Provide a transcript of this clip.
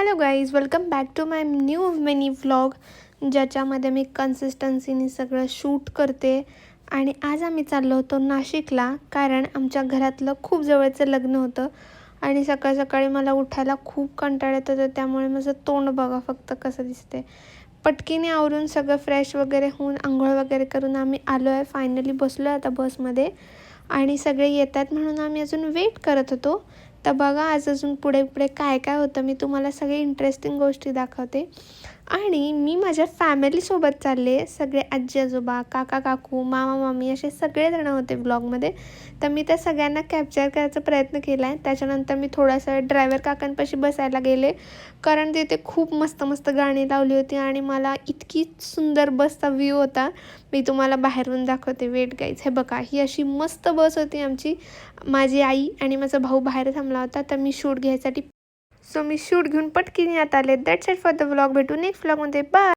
Hello guys, welcome back to my new mini vlog, ज्याच्यामध्ये मी कन्सिस्टन्सीने सगळं शूट करते. आणि आज आम्ही चाललो होतो नाशिकला, कारण आमच्या घरातलं खूप जवळचं लग्न होतं. आणि सकाळ सकाळी मला उठायला खूप कंटाळा येत होतं, त्यामुळे माझं तोंड बघा फक्त कसं दिसते. पटकीने आवरून सगळं फ्रेश वगैरे होऊन आंघोळ वगैरे करून आम्ही आलो आहे. फायनली बसलो आहे आता बसमध्ये आणि सगळे येत आहेत म्हणून आम्ही अजून वेट करत होतो. तर बघा आज अजून पुढे पुढे काय काय होतं, मी तुम्हाला सगळे इंटरेस्टिंग गोष्टी दाखवते. आणि मी माझ्या फॅमिलीसोबत चालले, सगळे आजी आजोबा, काका काकू, मामा मामी असे सगळेजण होते ब्लॉगमध्ये. तर मी त्या सगळ्यांना कॅप्चर करायचा प्रयत्न केला आहे. त्याच्यानंतर मी थोडासा ड्रायव्हर काकांपाशी बसायला गेले, कारण तिथे खूप मस्त मस्त गाणी लावली होती आणि मला इतकी सुंदर बसचा व्ह्यू होता. मी तुम्हाला बाहेरून दाखवते, वेट गाईज. हे बघा, ही अशी मस्त बस होती आमची. माझी आई आणि माझा भाऊ बाहेर थांबला होता, तर मी शूट घ्यायसाठी मी शूट घेऊन पटकीने आत आले. That's it for the vlog. भेटू नेक्स्ट व्लॉगमध्ये. बाय.